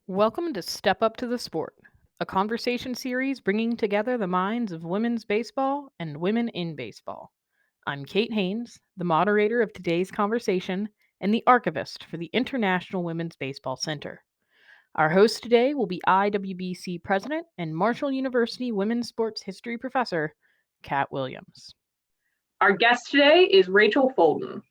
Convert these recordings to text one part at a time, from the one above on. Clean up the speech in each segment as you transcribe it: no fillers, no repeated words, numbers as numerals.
Welcome to Step Up to the Sport, a conversation series bringing together the minds of women's baseball and women in baseball. I'm Kate Haynes, the moderator of today's conversation and the archivist for the International Women's Baseball Center. Our host today will be IWBC President and Marshall University Women's Sports History Professor, Kat Williams. Our guest today is Rachel Folden.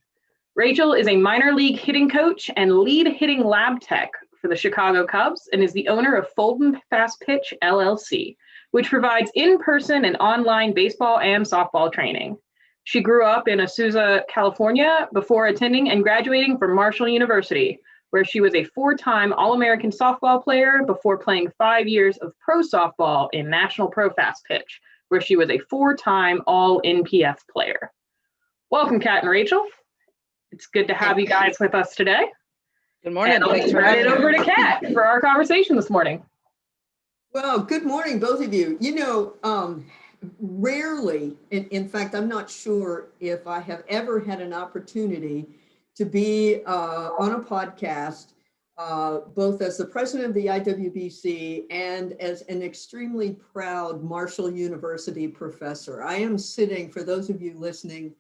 Rachel is a minor league hitting coach and lead hitting lab tech for the Chicago Cubs and is the owner of Folden Fast Pitch LLC, which provides in-person and online baseball and softball training. She grew up in Azusa, California, before attending and graduating from Marshall University, where she was a four-time All-American softball player before playing 5 years of pro softball in National Pro Fast Pitch, where she was a four-time All-NPF player. Welcome, Kat and Rachel. It's good to have you guys with us today. Good morning. Thanks for having me. Over to Kat for our conversation this morning. Well, good morning, both of you. Rarely, in fact, I'm not sure if I have ever had an opportunity to be on a podcast, both as the president of the IWBC and as an extremely proud Marshall University professor. I am sitting, for those of you listening,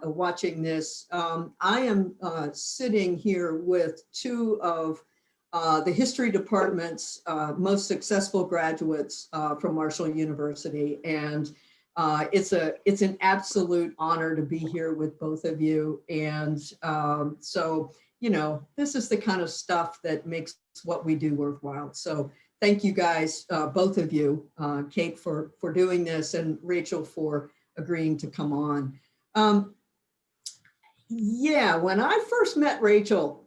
watching this, I am sitting here with two of the history department's most successful graduates from Marshall University. And it's an absolute honor to be here with both of you. And so, this is the kind of stuff that makes what we do worthwhile. So thank you guys, both of you, Kate, for doing this, and Rachel for agreeing to come on. When I first met Rachel,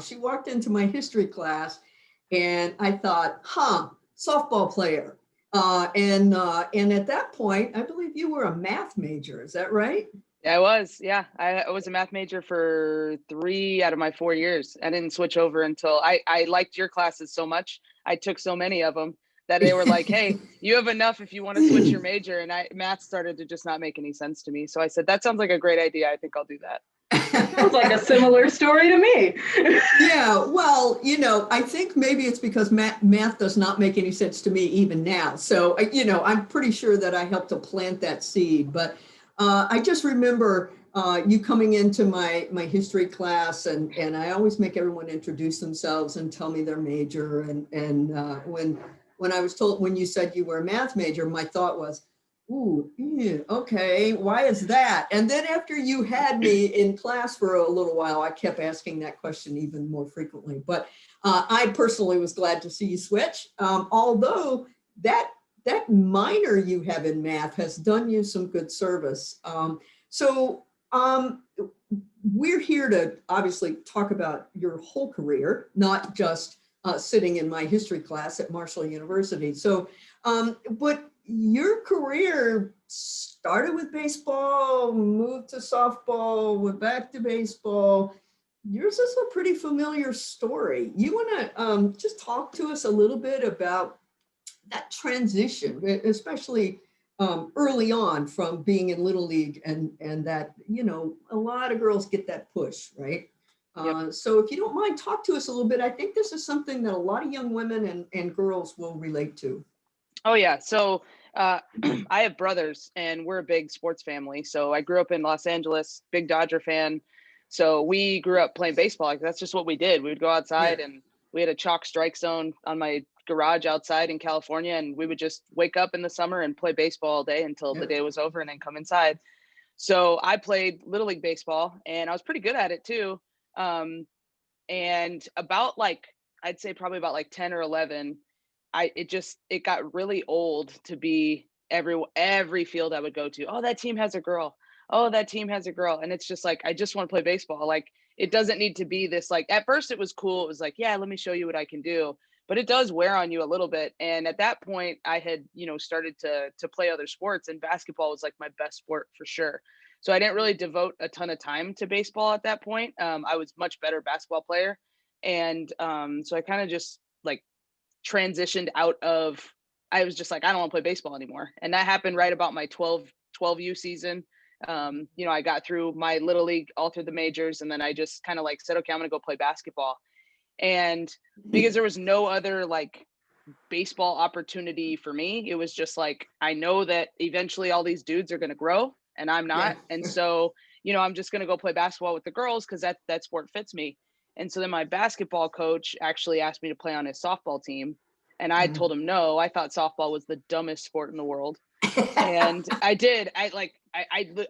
she walked into my history class and I thought, softball player. And at that point, I believe you were a math major. Is that right? Yeah, I was. Yeah, I was a math major for 3 out of my 4 years. I didn't switch over until I liked your classes so much. I took so many of them that they were like, hey, you have enough if you want to switch your major. And math started to just not make any sense to me. So I said, that sounds like a great idea. I think I'll do that. Sounds like a similar story to me. Yeah, well, I think maybe it's because math does not make any sense to me even now. So, I'm pretty sure that I helped to plant that seed. But I just remember you coming into my history class, and I always make everyone introduce themselves and tell me their major. And when I was told, when you said you were a math major, my thought was, ooh, yeah, okay, why is that? And then after you had me in class for a little while, I kept asking that question even more frequently. But I personally was glad to see you switch, although that minor you have in math has done you some good service. So we're here to obviously talk about your whole career, not just sitting in my history class at Marshall University. So, but your career started with baseball, moved to softball, went back to baseball. Yours is a pretty familiar story. You want to just talk to us a little bit about that transition, especially early on from being in Little League, and that, a lot of girls get that push, right? Yep. So if you don't mind, talk to us a little bit. I think this is something that a lot of young women and girls will relate to. Oh, yeah. So I have brothers and we're a big sports family. So I grew up in Los Angeles, big Dodger fan. So we grew up playing baseball. Like, that's just what we did. We would go outside and we had a chalk strike zone on my garage outside in California. And we would just wake up in the summer and play baseball all day until the day was over and then come inside. So I played Little League baseball and I was pretty good at it too. And about I'd say probably about 10 or 11, it got really old to be every field I would go to. Oh, that team has a girl. Oh, that team has a girl. And it's just I just want to play baseball. It doesn't need to be this, at first it was cool. It was yeah, let me show you what I can do. But it does wear on you a little bit. And at that point I had, started to play other sports, and basketball was my best sport for sure. So I didn't really devote a ton of time to baseball at that point. I was much better basketball player. And so I kind of just transitioned out of, I was just I don't want to play baseball anymore. And that happened right about my 12U season. I got through my Little League, all through the majors. And then I just kind of said, okay, I'm going to go play basketball. And because there was no other like baseball opportunity for me, it was just like, I know that eventually all these dudes are going to grow and I'm not. Yeah. And so, I'm just going to go play basketball with the girls because that sport fits me. And so then my basketball coach actually asked me to play on his softball team. And I told him no. I thought softball was the dumbest sport in the world. And I did. I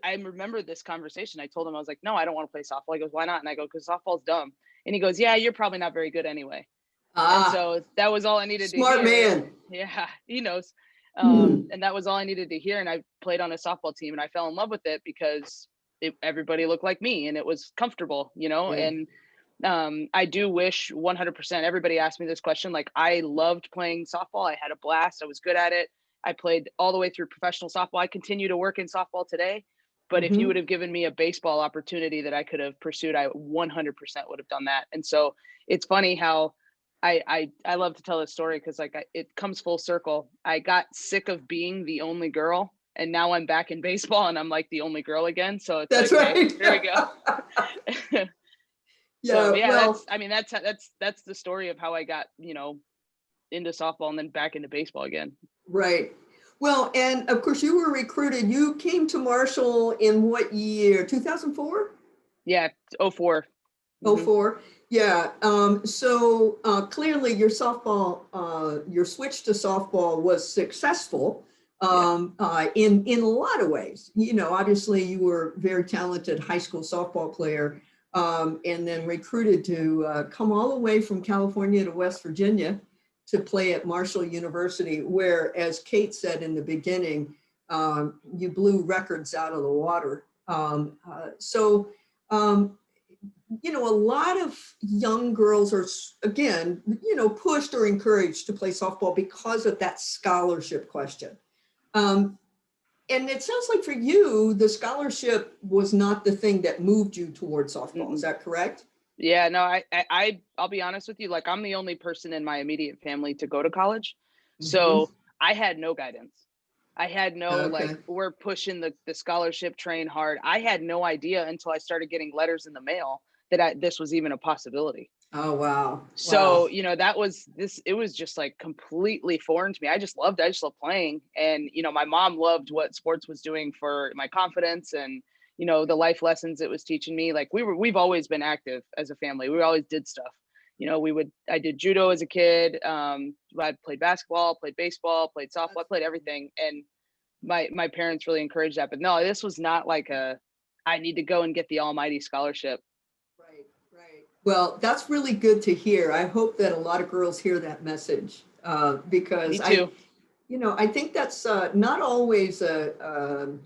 remember this conversation. I told him, I was like, no, I don't want to play softball. He goes, why not? And I go, because softball's dumb. And he goes, yeah, you're probably not very good anyway. And so that was all I needed to hear. Smart man. Yeah, he knows. Mm. And that was all I needed to hear. And I played on a softball team and I fell in love with it because everybody looked like me and it was comfortable, Yeah. And I do wish 100%. Everybody asked me this question. Like, I loved playing softball. I had a blast. I was good at it. I played all the way through professional softball. I continue to work in softball today. But if you would have given me a baseball opportunity that I could have pursued, I 100% would have done that. And so it's funny how I love to tell this story because it comes full circle. I got sick of being the only girl, and now I'm back in baseball and I'm like the only girl again. So it's That's like, right. Hey, here we go. Yeah, So yeah, well, that's the story of how I got, into softball and then back into baseball again. right. Well, and of course you were recruited. You came to Marshall in what year? 2004? Yeah, 04. Oh, 04. Yeah. So clearly your your switch to softball was successful in a lot of ways. Obviously you were a very talented high school softball player, and then recruited to come all the way from California to West Virginia to play at Marshall University, where, as Kate said in the beginning, you blew records out of the water. A lot of young girls are, again, pushed or encouraged to play softball because of that scholarship question. And it sounds like for you, the scholarship was not the thing that moved you towards softball. Is that correct? Yeah, no, I'll be honest with you. Like, I'm the only person in my immediate family to go to college. So I had no guidance. I had no, like, we're pushing the scholarship train hard. I had no idea until I started getting letters in the mail that this was even a possibility. Oh, wow. So, it was just like completely foreign to me. I just loved playing. And, my mom loved what sports was doing for my confidence and, the life lessons it was teaching me. Like, we've always been active as a family. We always did stuff. I did judo as a kid. I played basketball, played baseball, played softball, I played everything. And my parents really encouraged that. But no, this was not like I need to go and get the almighty scholarship. Right. Well, that's really good to hear. I hope that a lot of girls hear that message because Me too. I think that's not always a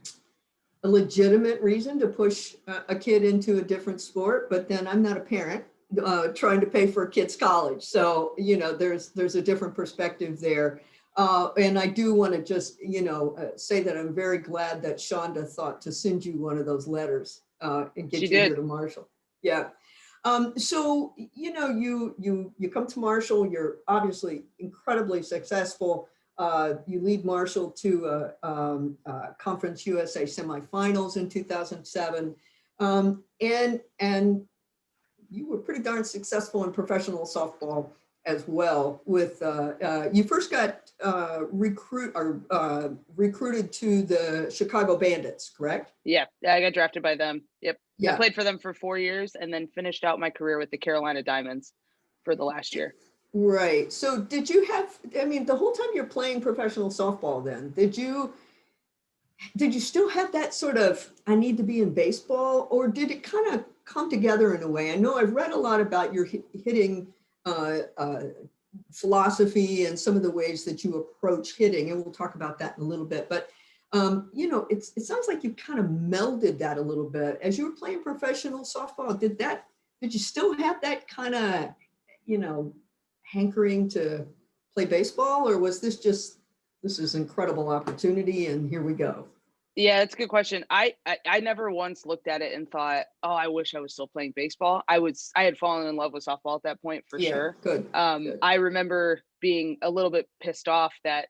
legitimate reason to push a kid into a different sport, but then I'm not a parent trying to pay for a kid's college. So, there's a different perspective there. And I do want to just, say that I'm very glad that Shonda thought to send you one of those letters and get you here to Marshall. Yeah. So, you come to Marshall, you're obviously incredibly successful. You lead Marshall to Conference USA semifinals in 2007. And you were pretty darn successful in professional softball as well. With you first got recruited to the Chicago Bandits, correct? Yeah, I got drafted by them. Yep. Yeah. I played for them for 4 years and then finished out my career with the Carolina Diamonds for the last year. Right. So did you have, the whole time you're playing professional softball then, did you still have that sort of, I need to be in baseball, or did it kind of come together in a way? I know I've read a lot about your hitting philosophy and some of the ways that you approach hitting, and we'll talk about that in a little bit. But, it sounds like you kind of melded that a little bit. As you were playing professional softball, did you still have that kind of, hankering to play baseball, or was this is incredible opportunity and here we go? Yeah, that's a good question. I never once looked at it and thought, oh, I wish I was still playing baseball. I had fallen in love with softball at that point for sure. Good. I remember being a little bit pissed off that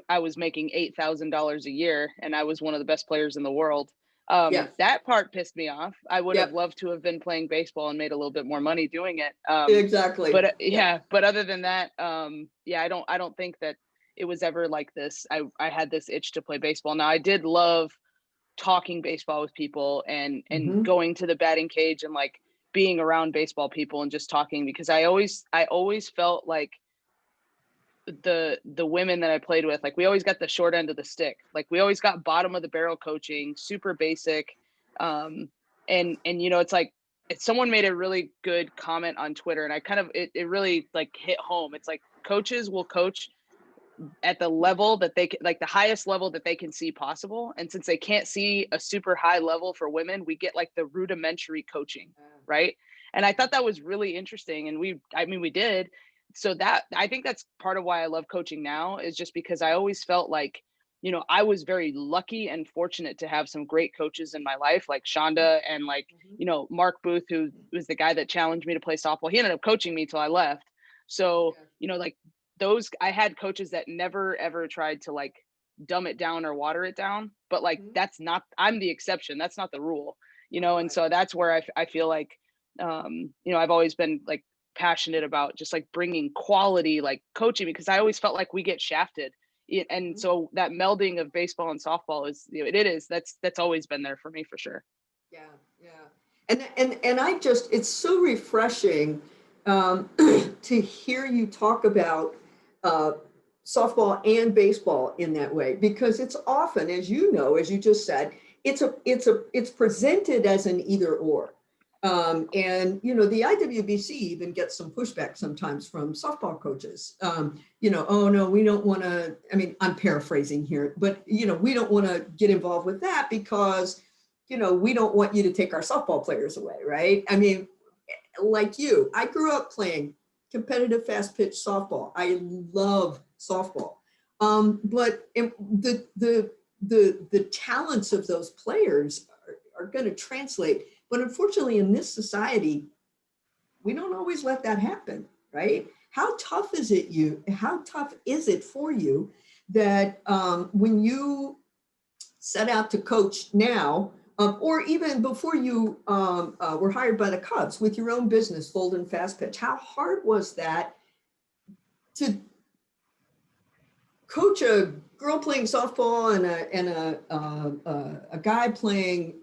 I was making $8,000 a year and I was one of the best players in the world. Yeah. That part pissed me off. I would have Yep. loved to have been playing baseball and made a little bit more money doing it. Exactly. But Yeah. but other than that, yeah, I don't think that it was ever like this. I had this itch to play baseball. Now I did love talking baseball with people and Mhm. going to the batting cage and like being around baseball people and just talking, because I always felt like the women that I played with, like we always got the short end of the stick. Like we always got bottom of the barrel coaching, super basic. And you know, it's like someone made a really good comment on Twitter, and I kind of it really like hit home. It's like coaches will coach at the level that they can, like the highest level that they can see possible. And since they can't see a super high level for women, we get like the rudimentary coaching, right? And I thought that was really interesting. And we did. So that, I think that's part of why I love coaching now, is just because I always felt like, you know, I was very lucky and fortunate to have some great coaches in my life, like Shonda and like, you know, Mark Booth, who was the guy that challenged me to play softball. He ended up coaching me till I left. So, you know, like those, I had coaches that never ever tried to like dumb it down or water it down, but like that's not, I'm the exception, that's not the rule, you know. And so that's where I feel like you know, I've always been like passionate about just like bringing quality like coaching, because I always felt like we get shafted. And so that melding of baseball and softball is, you know, it is, that's always been there for me for sure. Yeah, yeah. And I just, it's so refreshing to hear you talk about uh, softball and baseball in that way, because it's often, as you know, as you just said, it's presented as an either or. And you know, the IWBC even gets some pushback sometimes from softball coaches. You know, oh no, we don't want to. I mean, I'm paraphrasing here, but you know, we don't want to get involved with that because, you know, we don't want you to take our softball players away, right? I mean, like you, I grew up playing competitive fast pitch softball. I love softball, but the talents of those players are going to translate. But unfortunately, in this society, we don't always let that happen, right? How tough is it how tough is it for you that when you set out to coach now, or even before you were hired by the Cubs with your own business, Folden Fast Pitch, how hard was that to coach a girl playing softball and a guy playing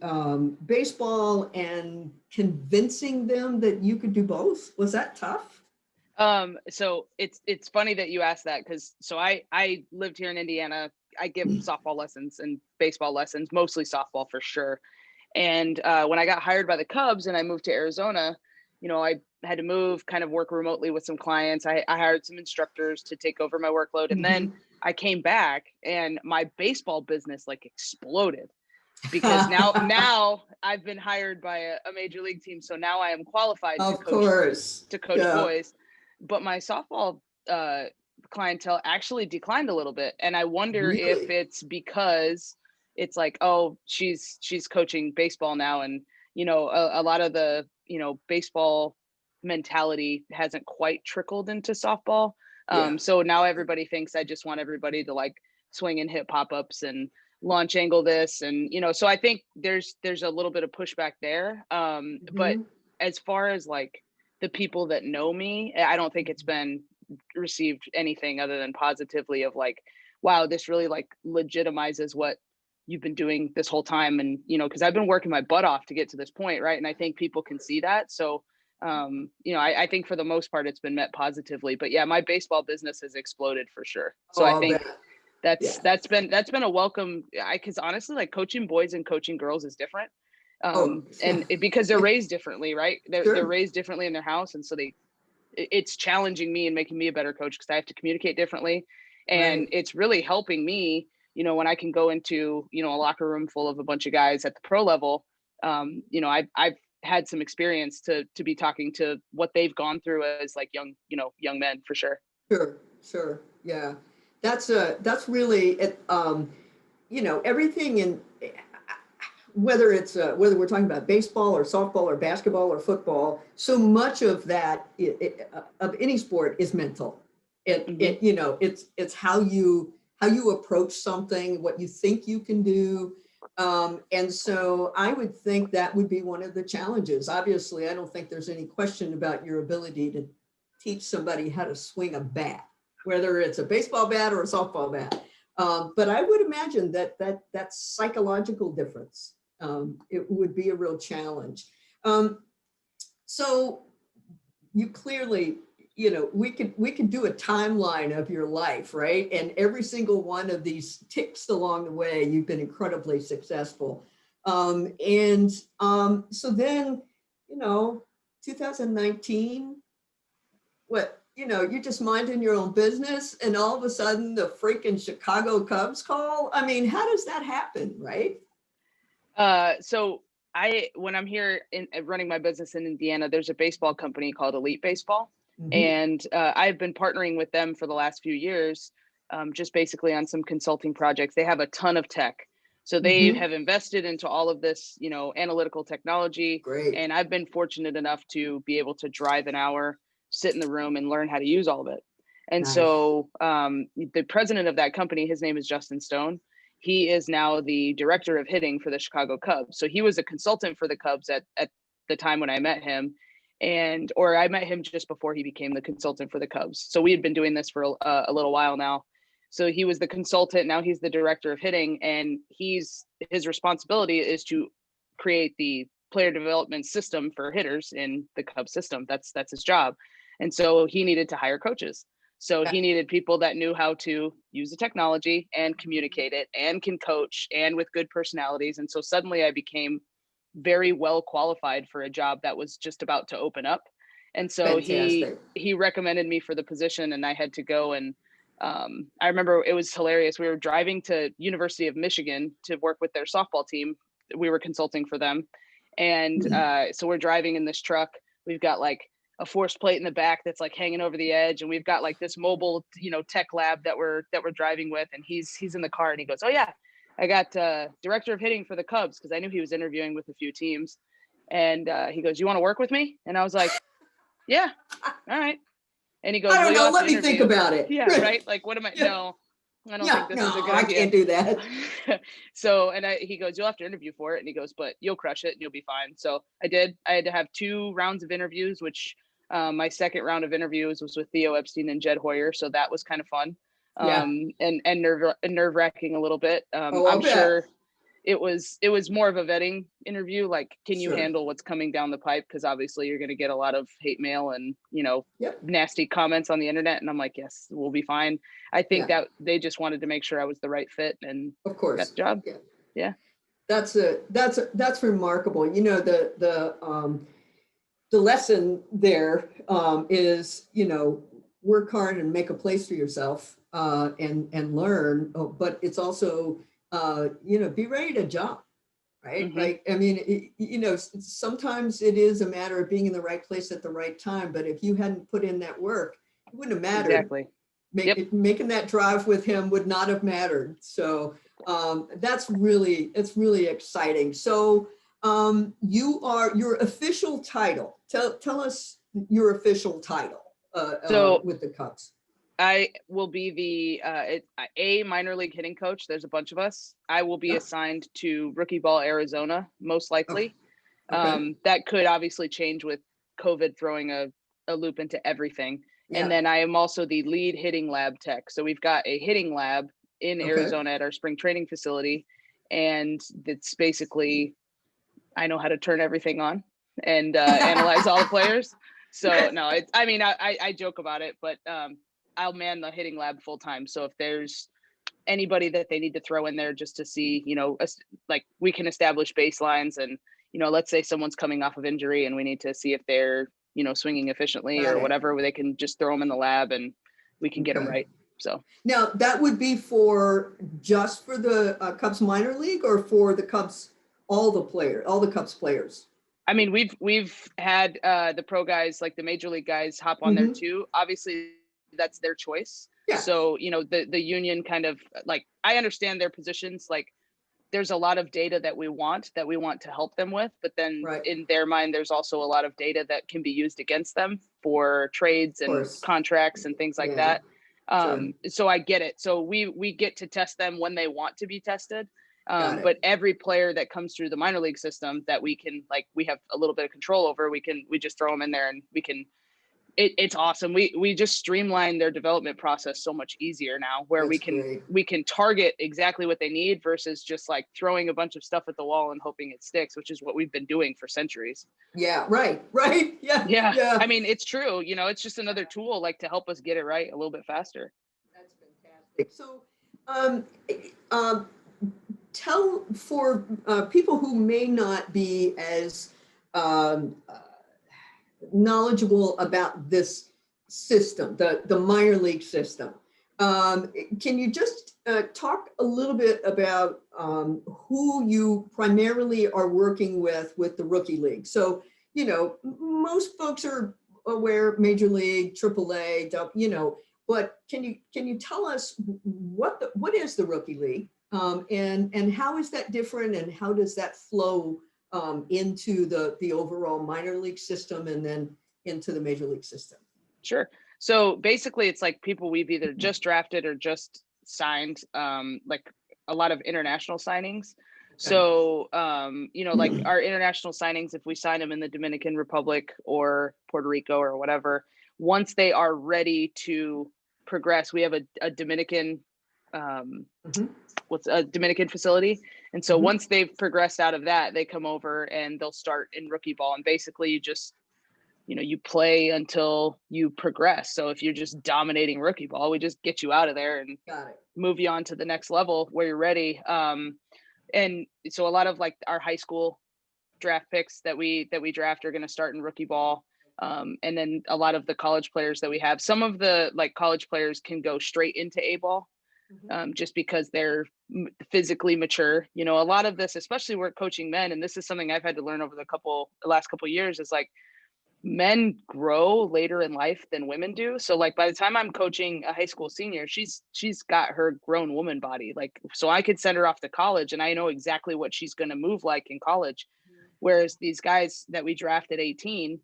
baseball, and convincing them that you could do both? Was that tough? So it's funny that you asked that, because so I lived here in Indiana. I give softball lessons and baseball lessons, mostly softball for sure. And when I got hired by the Cubs and I moved to Arizona, you know, I had to move, kind of work remotely with some clients. I hired some instructors to take over my workload. And then I came back and my baseball business like exploded, because now I've been hired by a major league team. So now I am qualified Of course. to coach Yeah. boys. But my softball clientele actually declined a little bit. And I wonder if Really? it's because it's like, oh, she's coaching baseball now. And, you know, a lot of the, you know, baseball mentality hasn't quite trickled into softball. Yeah. So now everybody thinks I just want everybody to like swing and hit pop-ups and launch angle this. And, you know, so I think there's a little bit of pushback there. But as far as like the people that know me, I don't think it's been received anything other than positively, of like, wow, this really like legitimizes what you've been doing this whole time. And, you know, because I've been working my butt off to get to this point, right? And I think people can see that. So you know, I think for the most part it's been met positively. But yeah, my baseball business has exploded for sure. So I think that's been a welcome, because honestly, like coaching boys and coaching girls is different. Because they're raised differently, right? They're raised differently in their house, and so it's challenging me and making me a better coach, because I have to communicate differently. And it's really helping me, you know, when I can go into, you know, a locker room full of a bunch of guys at the pro level. You know, I've had some experience to be talking to what they've gone through as like young men for sure. Sure. Yeah. That's really it. You know, everything in, whether we're talking about baseball or softball or basketball or football, so much of that of any sport is mental. It you know, it's how you approach something, what you think you can do. And so I would think that would be one of the challenges. Obviously, I don't think there's any question about your ability to teach somebody how to swing a bat, whether it's a baseball bat or a softball bat. But I would imagine that psychological difference, it would be a real challenge. So you clearly, we could do a timeline of your life, right? And every single one of these ticks along the way, you've been incredibly successful. So then, 2019, you're just minding your own business, and all of a sudden the freaking Chicago Cubs call. I mean, how does that happen, right? So when I'm here running my business in Indiana, there's a baseball company called Elite Baseball. Mm-hmm. And I've been partnering with them for the last few years, just basically on some consulting projects. They have a ton of tech. So they have invested into all of this, analytical technology. Great. And I've been fortunate enough to be able to drive an hour, sit in the room and learn how to use all of it. And nice. So the president of that company, his name is Justin Stone. He is now the director of hitting for the Chicago Cubs. So he was a consultant for the Cubs at the time when I met him. Or I met him just before he became the consultant for the Cubs. So we had been doing this for a little while now. So he was the consultant. Now he's the director of hitting, and his responsibility is to create the player development system for hitters in the Cubs system. That's his job. And so he needed to hire coaches. So he needed people that knew how to use the technology and communicate it and can coach and with good personalities. And so suddenly I became very well qualified for a job that was just about to open up. And so he recommended me for the position, and I had to go. And I remember it was hilarious. We were driving to University of Michigan to work with their softball team. We were consulting for them. And so we're driving in this truck. We've got like a force plate in the back that's like hanging over the edge. And we've got like this mobile, tech lab that we're driving with. And he's in the car and he goes, "Oh yeah, I got director of hitting for the Cubs," because I knew he was interviewing with a few teams. And he goes, "You want to work with me?" And I was like, "Yeah, all right." And he goes, "I don't know, let me think about it." Yeah, right. Like, what am I? No, I don't think this is a good idea. I can't do that. So, he goes, "You'll have to interview for it." And he goes, "But you'll crush it and you'll be fine." So I did. I had to have 2 rounds of interviews, which my second round of interviews was with Theo Epstein and Jed Hoyer. So that was kind of fun. And nerve-wracking a little bit. I'm sure it was more of a vetting interview. Like, can you handle what's coming down the pipe? Because obviously you're going to get a lot of hate mail and, nasty comments on the internet. And I'm like, yes, we'll be fine. I think that they just wanted to make sure I was the right fit, and of course, got the job. Yeah. That's remarkable. The lesson there is, work hard and make a place for yourself and learn, but it's also, be ready to jump, right? Mm-hmm. Like, I mean, sometimes it is a matter of being in the right place at the right time, but if you hadn't put in that work, it wouldn't have mattered. Exactly. Making that drive with him would not have mattered. So it's really exciting. So your official title, tell us your official title with the Cubs. I will be a minor league hitting coach. There's a bunch of us. I will be assigned to Rookie Ball Arizona, most likely. Okay. That could obviously change with COVID throwing a loop into everything. Yeah. And then I am also the lead hitting lab tech. So we've got a hitting lab in Arizona at our spring training facility. And it's basically, I know how to turn everything on and analyze all the players. So no, I joke about it, but I'll man the hitting lab full time. So if there's anybody that they need to throw in there just to see, like we can establish baselines and, let's say someone's coming off of injury and we need to see if they're, swinging efficiently or whatever, where they can just throw them in the lab and we can get them right. So now that would be just for the Cubs minor league or for the Cubs, all the Cubs players? I mean, we've had the pro guys, like the major league guys, hop on there too. Obviously that's their choice. Yeah. So, the union kind of, like, I understand their positions. Like, there's a lot of data that we want to help them with, but then in their mind, there's also a lot of data that can be used against them for trades and contracts and things like that. So I get it. So we get to test them when they want to be tested. Got it. But every player that comes through the minor league system that we have a little bit of control over, we just throw them in there and it's awesome. We just streamline their development process so much easier now, where That's great. we can target exactly what they need versus just like throwing a bunch of stuff at the wall and hoping it sticks, which is what we've been doing for centuries. Yeah, right. Yeah. I mean, it's true. It's just another tool like to help us get it right a little bit faster. That's fantastic. So, tell for people who may not be as knowledgeable about this system, the minor league system. Can you just talk a little bit about who you primarily are working with the rookie league? So, most folks are aware Major League, AAA, but can you tell us what is the rookie league, and how is that different, and how does that flow into the overall minor league system and then into the major league system? Sure. So basically it's like people we've either just drafted or just signed, like a lot of international signings. So, like our international signings, if we sign them in the Dominican Republic or Puerto Rico or whatever, once they are ready to progress, we have a Dominican, what's a Dominican facility. And so once they've progressed out of that, they come over and they'll start in rookie ball. And basically you just, you play until you progress. So if you're just dominating rookie ball, we just get you out of there and move you on to the next level where you're ready. And so a lot of like our high school draft picks that we draft are going to start in rookie ball. And then a lot of the college players that we have, some of the like college players can go straight into A ball. Just because they're physically mature. A lot of this, especially we're coaching men, and this is something I've had to learn over the last couple of years, is like men grow later in life than women do. So like by the time I'm coaching a high school senior, she's got her grown woman body. Like, so I could send her off to college and I know exactly what she's going to move like in college. Whereas these guys that we draft at 18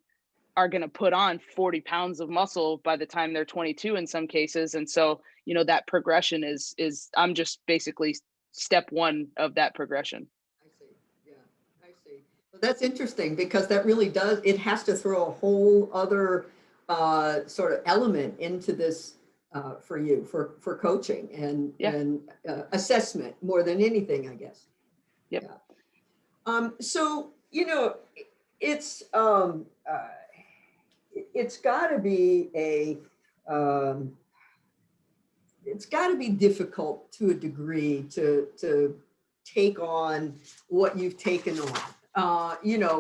are going to put on 40 pounds of muscle by the time they're 22 in some cases. And so, that progression is I'm just basically step one of that progression. I see. Yeah, I see. Well, that's interesting because that really it has to throw a whole other sort of element into this for you, for coaching and assessment more than anything, I guess. Yep. Yeah. So, it's got to be it's got to be difficult to a degree to take on what you've taken on.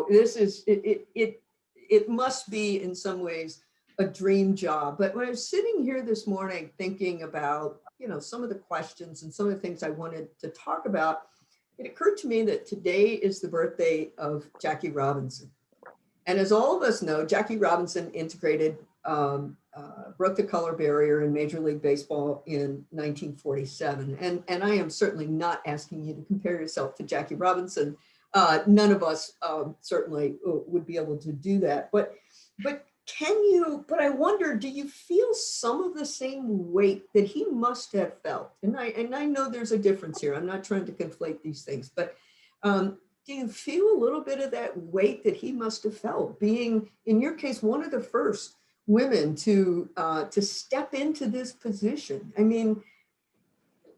This is it must be in some ways a dream job. But when I was sitting here this morning thinking about some of the questions and some of the things I wanted to talk about, it occurred to me that today is the birthday of Jackie Robinson. And as all of us know, Jackie Robinson broke the color barrier in Major League Baseball in 1947. And I am certainly not asking you to compare yourself to Jackie Robinson. None of us certainly would be able to do that. But I wonder, do you feel some of the same weight that he must have felt? And I know there's a difference here. I'm not trying to conflate these things, but do you feel a little bit of that weight that he must have felt, being, in your case, one of the first women to step into this position? I mean,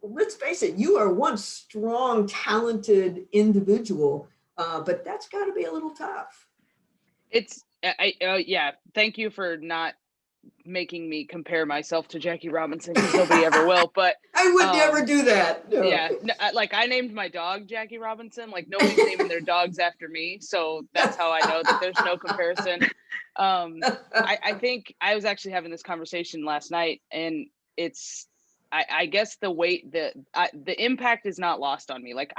let's face it, you are one strong, talented individual, but that's got to be a little tough. Yeah. Thank you for not making me compare myself to Jackie Robinson, because nobody ever will. But I would never do that. No. Yeah, like I named my dog Jackie Robinson. Like nobody's naming their dogs after me, so that's how I know that there's no comparison. I think I was actually having this conversation last night, and I guess the weight the impact is not lost on me. Like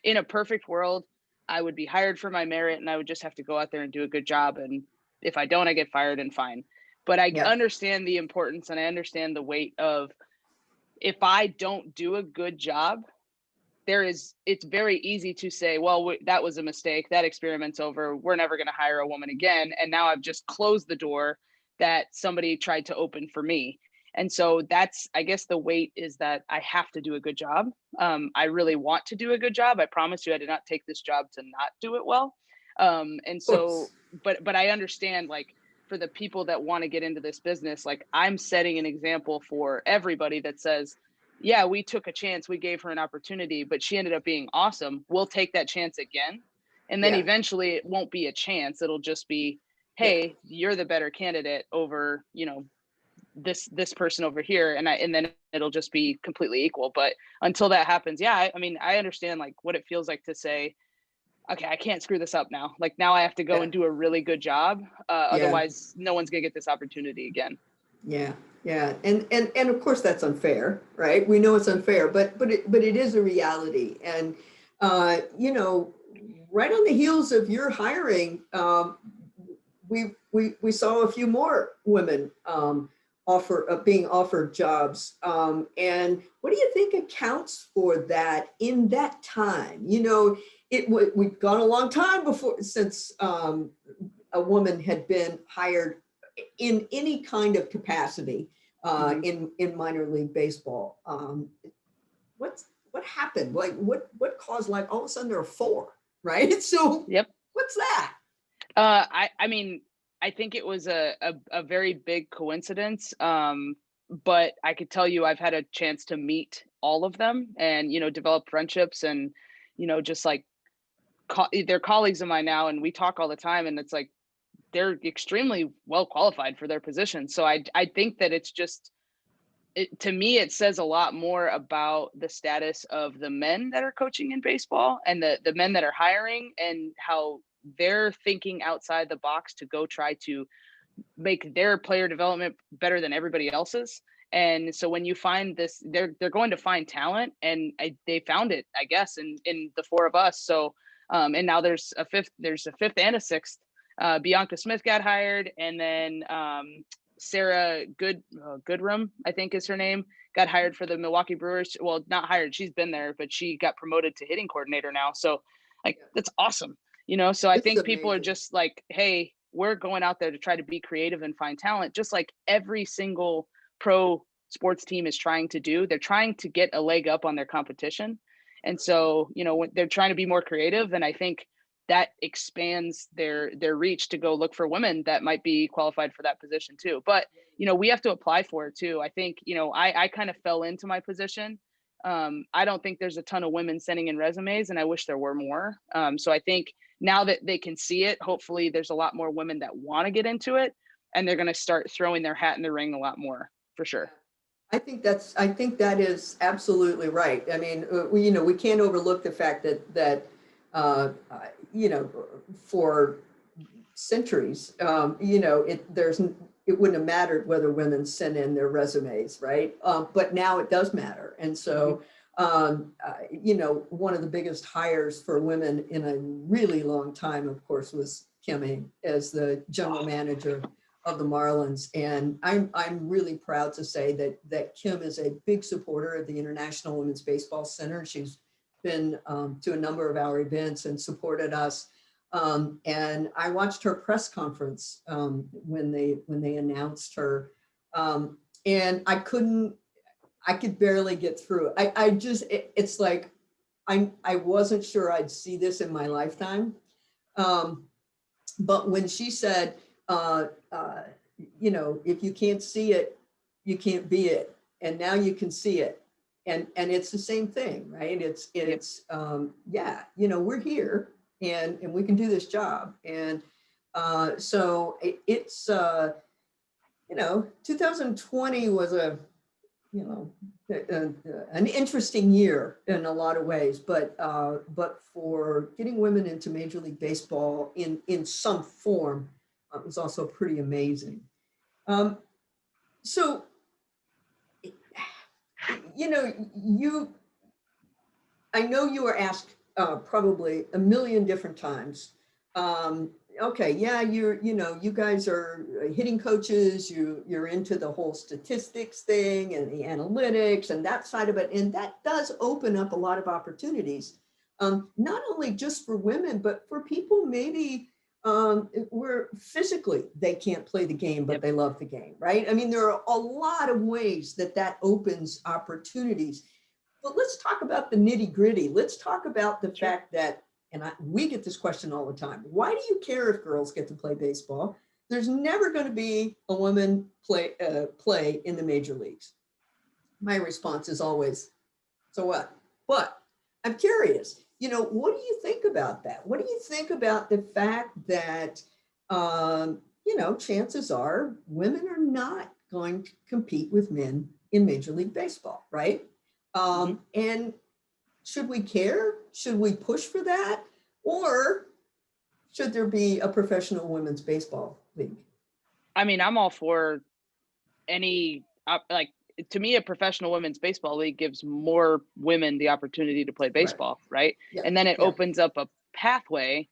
in a perfect world, I would be hired for my merit and I would just have to go out there and do a good job. And if I don't, I get fired and fine. But I understand the importance and I understand the weight of, if I don't do a good job, it's very easy to say, well, that was a mistake. That experiment's over. We're never going to hire a woman again. And now I've just closed the door that somebody tried to open for me. And so that's, I guess the weight is that I have to do a good job. I really want to do a good job. I promise you, I did not take this job to not do it well. And Of course. so, but I understand, like, for the people that want to get into this business, like, I'm setting an example for everybody that says, yeah, we took a chance, we gave her an opportunity, but she ended up being awesome. We'll take that chance again. And then Yeah, eventually it won't be a chance. It'll just be, yeah, hey, you're the better candidate over, this person over here, and then it'll just be completely equal. But until that happens, yeah, I mean, I understand, like, what it feels like to say, okay, I can't screw this up now. Like, now I have to go yeah, and do a really good job. yeah, Otherwise, no one's gonna get this opportunity again. yeah, yeah. And of course that's unfair, right? We know it's unfair, but it is a reality. And you know, right on the heels of your hiring, we saw a few more women being offered jobs. And what do you think accounts for that in that time? You know, we've gone a long time since a woman had been hired in any kind of capacity Hmm. in minor league baseball. What happened? Like what caused, like, all of a sudden there are four, right? So Yep. what's that? I mean, I think it was a very big coincidence. But I could tell you, I've had a chance to meet all of them and, develop friendships and, just like they're colleagues of mine now, and we talk all the time, and it's like they're extremely well qualified for their position. So I think that it's just, to me, it says a lot more about the status of the men that are coaching in baseball and the men that are hiring, and how they're thinking outside the box to go try to make their player development better than everybody else's. And so when you find this, they're going to find talent, and they found it, I guess, in the four of us. So and now there's a fifth and a sixth. Bianca Smith got hired, and then Sarah Goodrum, I think is her name, got hired for the Milwaukee Brewers. Well, not hired, she's been there, but she got promoted to hitting coordinator now. So, like, that's awesome. So I This is think people are amazing. just like, hey, we're going out there to try to be creative and find talent, just like every single pro sports team is trying to do. They're trying to get a leg up on their competition. And so, when they're trying to be more creative, and I think that expands their reach to go look for women that might be qualified for that position too. But, we have to apply for it too. I think, I kind of fell into my position. I don't think there's a ton of women sending in resumes, and I wish there were more. So I think now that they can see it, hopefully there's a lot more women that want to get into it, and they're going to start throwing their hat in the ring a lot more, for sure. I think that is absolutely right. I mean, we can't overlook the fact that uh, uh, you know, for centuries, it wouldn't have mattered whether women sent in their resumes, right? But now it does matter. And Mhm. so, one of the biggest hires for women in a really long time, of course, was Kim Ng as the general manager of the Marlins. And I'm really proud to say that Kim is a big supporter of the International Women's Baseball Center. She's been to a number of our events and supported us. And I watched her press conference when they announced her, and I could barely get through it. It's like I wasn't sure I'd see this in my lifetime. Um, but when she said, uh, uh, if you can't see it, you can't be it, and now you can see it, and it's the same thing, right? Yep. Yeah, we're here, and we can do this job, and so it's 2020 was you know an interesting year in a lot of ways, but for getting women into Major League Baseball in some form, it was also pretty amazing. Um, so you I know you were asked probably a million different times. Okay, yeah, you guys are hitting coaches. You're into the whole statistics thing and the analytics and that side of it, and that does open up a lot of opportunities, not only just for women, but for people maybe where physically they can't play the game, but Yep. they love the game, right? I mean, there are a lot of ways that opens opportunities. But let's talk about the nitty gritty. Let's talk about the Sure. fact that, we get this question all the time. Why do you care if girls get to play baseball? There's never going to be a woman play in the major leagues. My response is always, so what? But I'm curious, what do you think about that? What do you think about the fact that, chances are women are not going to compete with men in Major League Baseball, right? And should we care? Should we push for that? Or should there be a professional women's baseball league? I mean, I'm all for any to me, a professional women's baseball league gives more women the opportunity to play baseball, right? Yeah. And then it Yeah. opens up a pathway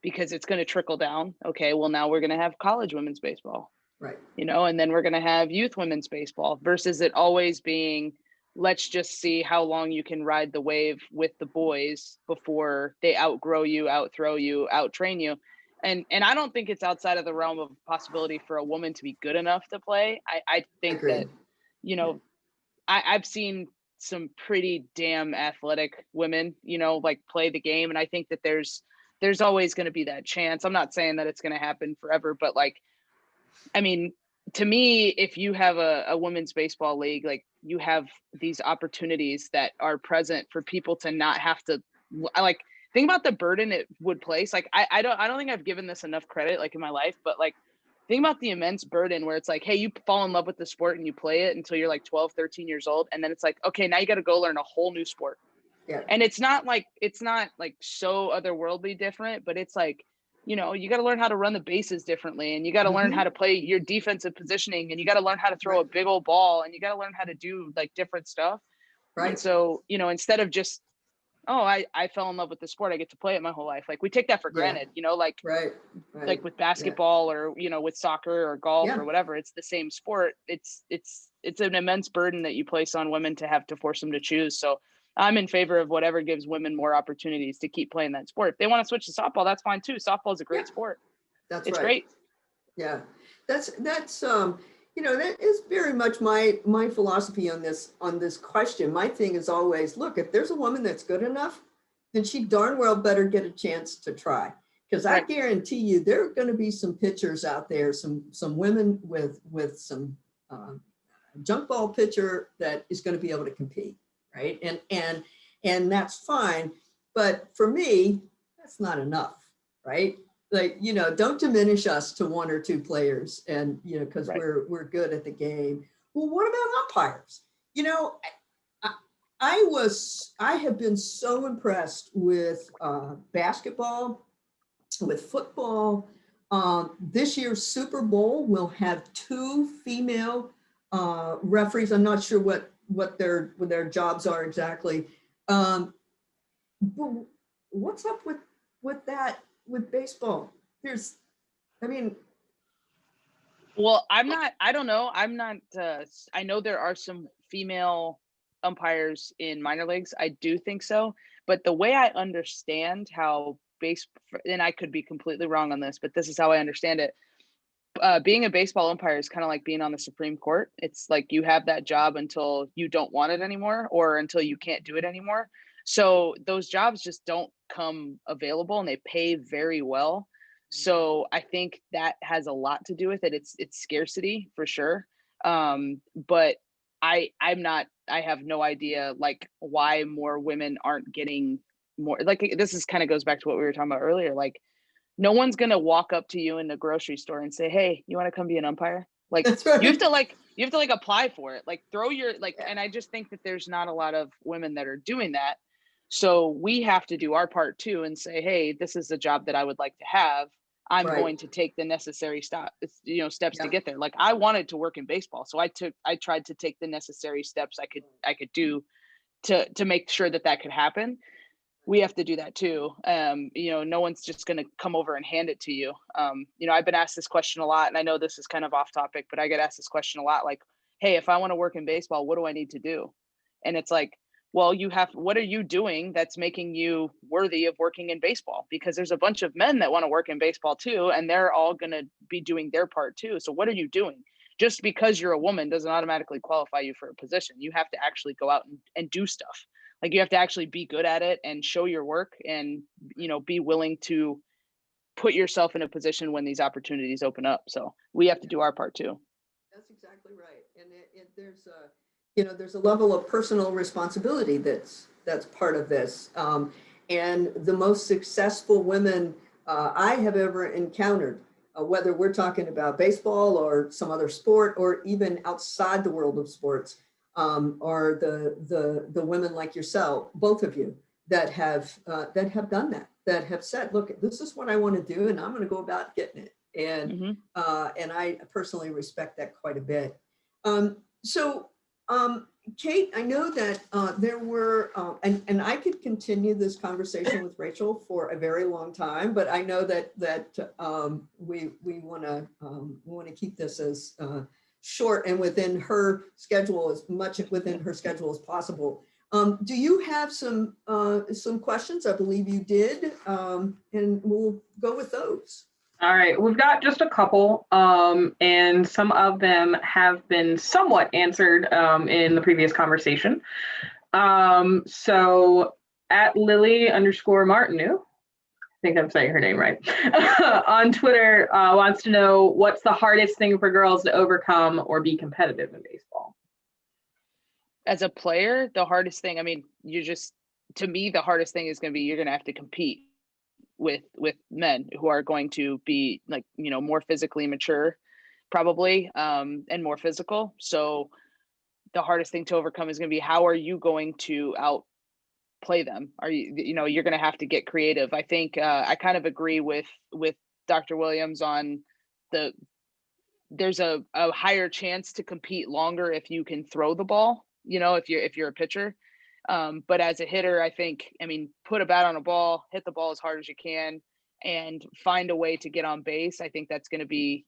because it's going to trickle down. Okay, well, now we're going to have college women's baseball, Right. And then we're going to have youth women's baseball versus it always being, let's just see how long you can ride the wave with the boys before they outgrow you, outthrow you, outtrain you. And I don't think it's outside of the realm of possibility for a woman to be good enough to play. I think Agreed. that, I've seen some pretty damn athletic women, like play the game. And I think that there's always going to be that chance. I'm not saying that it's going to happen forever, but I mean, to me, if you have a women's baseball league, like you have these opportunities that are present for people to not have to think about the burden it would place. Like, I don't think I've given this enough credit, like in my life, but think about the immense burden where it's like, hey, you fall in love with the sport and you play it until you're like 12, 13 years old. And then it's like, okay, now you got to go learn a whole new sport. Yeah. And it's not like so otherworldly different, but it's like, you got to learn how to run the bases differently, and you got to learn how to play your defensive positioning, and you got to learn how to throw a big old ball, and you got to learn how to do like different stuff. Right. And so, instead of just, oh, I fell in love with the sport, I get to play it my whole life. Like we take that for granted, Right. like with basketball or, with soccer or golf or whatever, it's the same sport. It's an immense burden that you place on women to have to force them to choose. So I'm in favor of whatever gives women more opportunities to keep playing that sport. If they want to switch to softball, that's fine too. Softball is a great sport. It's great. Yeah. That's that is very much my philosophy on this question. My thing is always, look, if there's a woman that's good enough, then she darn well better get a chance to try. Because I guarantee you there are going to be some pitchers out there, some women with some junk ball pitcher that is going to be able to compete. Right. And that's fine. But for me, that's not enough. Right. Like, don't diminish us to one or two players and, because we're good at the game. Well, what about umpires? I have been so impressed with basketball, with football. This year's Super Bowl will have 2 female referees. I'm not sure what their jobs are exactly. But what's up with that with baseball? Well, I don't know. I know there are some female umpires in minor leagues. I do think so. But the way I understand how and I could be completely wrong on this, but this is how I understand it. Being a baseball umpire is kind of like being on the Supreme Court. It's like you have that job until you don't want it anymore or until you can't do it anymore. So those jobs just don't come available and they pay very well. So I think that has a lot to do with it. It's scarcity for sure. But I have no idea like why more women aren't getting more. Like this is kind of goes back to what we were talking about earlier. Like no one's going to walk up to you in the grocery store and say, hey, you want to come be an umpire? Like That's right. you have to apply for it. Like throw your and I just think that there's not a lot of women that are doing that. So we have to do our part too and say, hey, this is a job that I would like to have. I'm going to take the necessary steps to get there. Like I wanted to work in baseball. So I tried to take the necessary steps I could do to make sure that could happen. We have to do that too. No one's just going to come over and hand it to you. I've been asked this question a lot, and I know this is kind of off topic, but I get asked this question a lot. Like, hey, if I want to work in baseball, what do I need to do? And it's like, well, what are you doing that's making you worthy of working in baseball? Because there's a bunch of men that want to work in baseball too, and they're all going to be doing their part too. So what are you doing? Just because you're a woman doesn't automatically qualify you for a position. You have to actually go out and do stuff. Like, you have to actually be good at it and show your work, and, be willing to put yourself in a position when these opportunities open up. So we have to do our part too. That's exactly right. And there's a level of personal responsibility that's part of this. And the most successful women I have ever encountered, whether we're talking about baseball or some other sport, or even outside the world of sports, are the women like yourself, both of you, that have done that have said, look, this is what I want to do, and I'm going to go about getting it. And I personally respect that quite a bit. So, Kate, I know that there were, and I could continue this conversation with Rachel for a very long time, but I know that we want to keep this as short and within her schedule, as much within her schedule as possible. Do you have some questions? I believe you did, and we'll go with those. All right, we've got just a couple, and some of them have been somewhat answered in the previous conversation. So at Lily_Martineau, I think I'm saying her name right, on Twitter, wants to know, what's the hardest thing for girls to overcome or be competitive in baseball? As a player, the hardest thing, to me, the hardest thing is going to be, you're going to have to compete with men who are going to be, like, more physically mature, probably, and more physical. So the hardest thing to overcome is going to be, how are you going to outplay them? Are you're going to have to get creative. I think I kind of agree with Dr. Williams on there's a higher chance to compete longer if you can throw the ball, if you're a pitcher. But as a hitter, I think, put a bat on a ball, hit the ball as hard as you can, and find a way to get on base. I think that's going to be,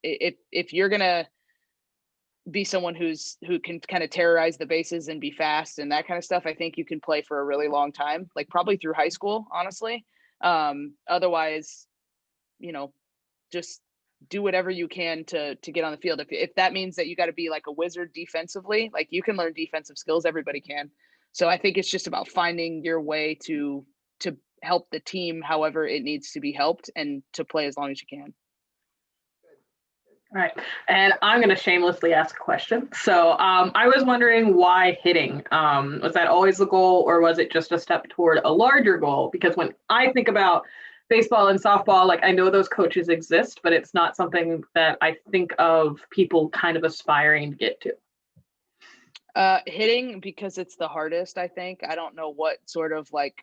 if you're going to be someone who can kind of terrorize the bases and be fast and that kind of stuff, I think you can play for a really long time, like probably through high school, honestly. Otherwise, just do whatever you can to get on the field. If that means that you got to be like a wizard defensively, like, you can learn defensive skills, everybody can. So I think it's just about finding your way to help the team however it needs to be helped, and to play as long as you can. All right, and I'm going to shamelessly ask a question. So I was wondering, why hitting? Was that always the goal, or was it just a step toward a larger goal? Because when I think about baseball and softball, like, I know those coaches exist, but it's not something that I think of people kind of aspiring to get to. Hitting, because it's the hardest, I think. I don't know what sort of, like,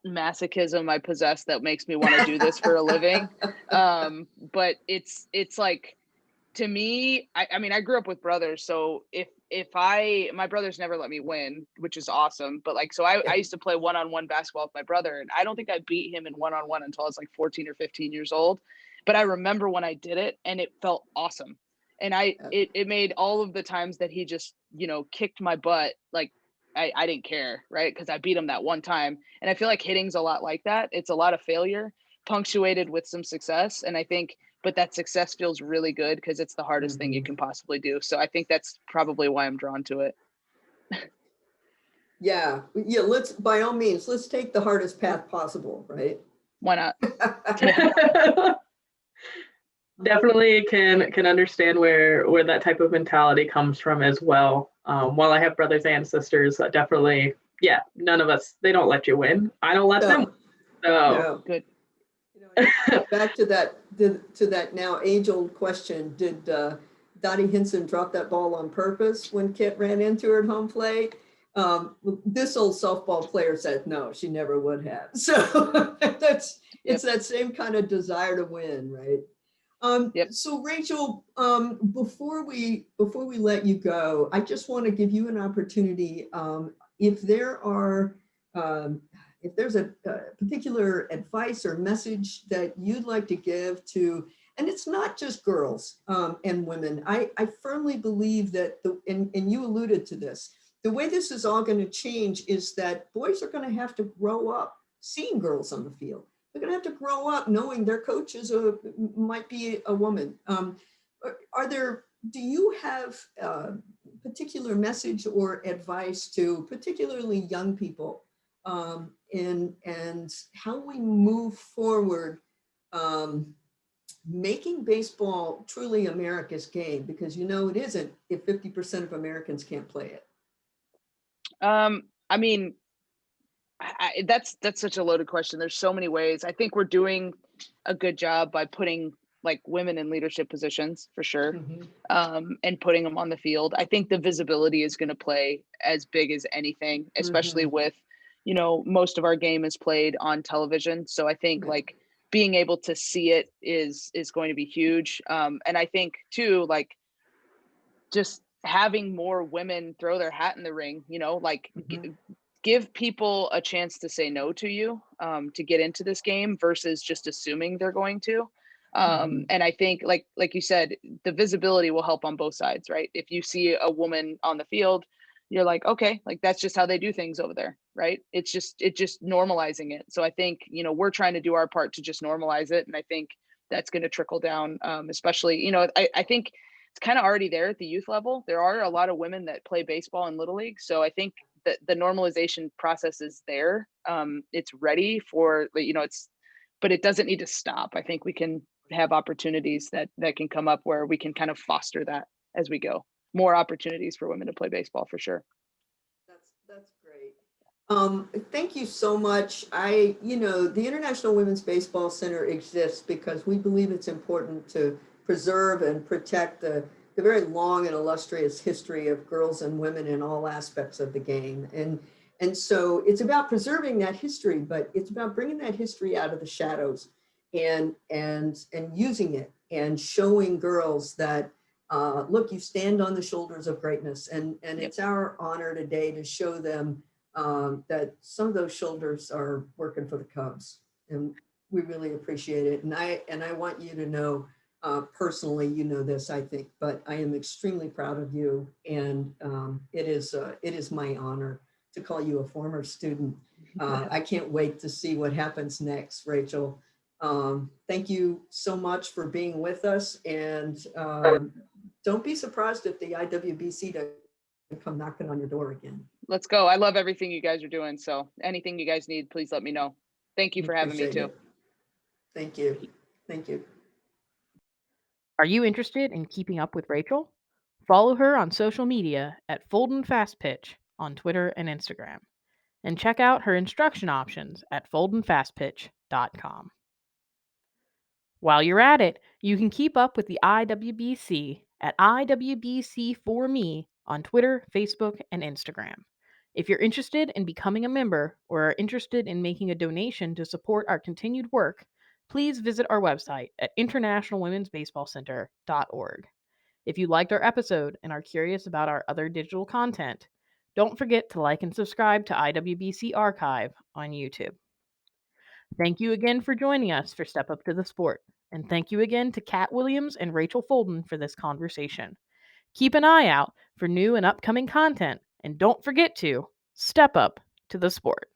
masochism I possess that makes me want to do this for a living. But it's like, to me, I grew up with brothers, so if my brothers never let me win, which is awesome, but like, so I used to play one-on-one basketball with my brother, and I don't think I beat him in one-on-one until I was like 14 or 15 years old. But I remember when I did it, and it felt awesome. And it made all of the times that he just, kicked my butt, like, I didn't care, right? Because I beat him that one time. And I feel like hitting's a lot like that. It's a lot of failure punctuated with some success. And I think, but that success feels really good because it's the hardest thing you can possibly do. So I think that's probably why I'm drawn to it. Yeah. Let's, by all means, let's take the hardest path possible, right? Why not? Definitely can understand where that type of mentality comes from as well. While I have brothers and sisters, definitely, none of us, they don't let you win. I don't let them. So good. Back to that now age-old question: did Dottie Hinson drop that ball on purpose when Kit ran into her at home plate? This old softball player said no, she never would have. So it's that same kind of desire to win, right? So Rachel, before we let you go, I just want to give you an opportunity. If there's a particular advice or message that you'd like to give to, and it's not just girls and women. I firmly believe that and you alluded to this, the way this is all going to change is that boys are going to have to grow up seeing girls on the field. They're going to have to grow up knowing their coach might be a woman. Do you have a particular message or advice to particularly young people and how we move forward making baseball truly America's game? Because it isn't if 50% of Americans can't play it. I mean, that's such a loaded question. There's so many ways. I think we're doing a good job by putting like women in leadership positions for sure, and putting them on the field. I think the visibility is going to play as big as anything, especially with, most of our game is played on television. So I think like being able to see it is going to be huge. And I think too, like just having more women throw their hat in the ring, give people a chance to say no to you, to get into this game versus just assuming they're going to. And I think like you said, the visibility will help on both sides, right? If you see a woman on the field, you're like, okay, like that's just how they do things over there, right? It's just normalizing it. So I think, we're trying to do our part to just normalize it. And I think that's going to trickle down, especially, I think it's kind of already there at the youth level. There are a lot of women that play baseball in Little League. So I think that the normalization process is there. It's ready for, but it doesn't need to stop. I think we can have opportunities that can come up where we can kind of foster that as we go. More opportunities for women to play baseball for sure. That's great. Thank you so much. The International Women's Baseball Center exists because we believe it's important to preserve and protect the very long and illustrious history of girls and women in all aspects of the game. And so it's about preserving that history, but it's about bringing that history out of the shadows and using it and showing girls that, look, you stand on the shoulders of greatness. And it's our honor today to show them that some of those shoulders are working for the Cubs. And we really appreciate it. And I want you to know, personally, this, I think, but I am extremely proud of you. And it is my honor to call you a former student. I can't wait to see what happens next, Rachel. Thank you so much for being with us. And don't be surprised if the IWBC doesn't come knocking on your door again. Let's go. I love everything you guys are doing. So anything you guys need, please let me know. Thank you for having me too. Thank you. Thank you. Are you interested in keeping up with Rachel? Follow her on social media at Folden Fast Pitch on Twitter and Instagram. And check out her instruction options at foldenfastpitch.com. While you're at it, you can keep up with the IWBC at IWBC4Me on Twitter, Facebook, and Instagram. If you're interested in becoming a member or are interested in making a donation to support our continued work, please visit our website at internationalwomensbaseballcenter.org. If you liked our episode and are curious about our other digital content, don't forget to like and subscribe to IWBC Archive on YouTube. Thank you again for joining us for Step Up to the Sport, and thank you again to Kat Williams and Rachel Folden for this conversation. Keep an eye out for new and upcoming content, and don't forget to step up to the sport.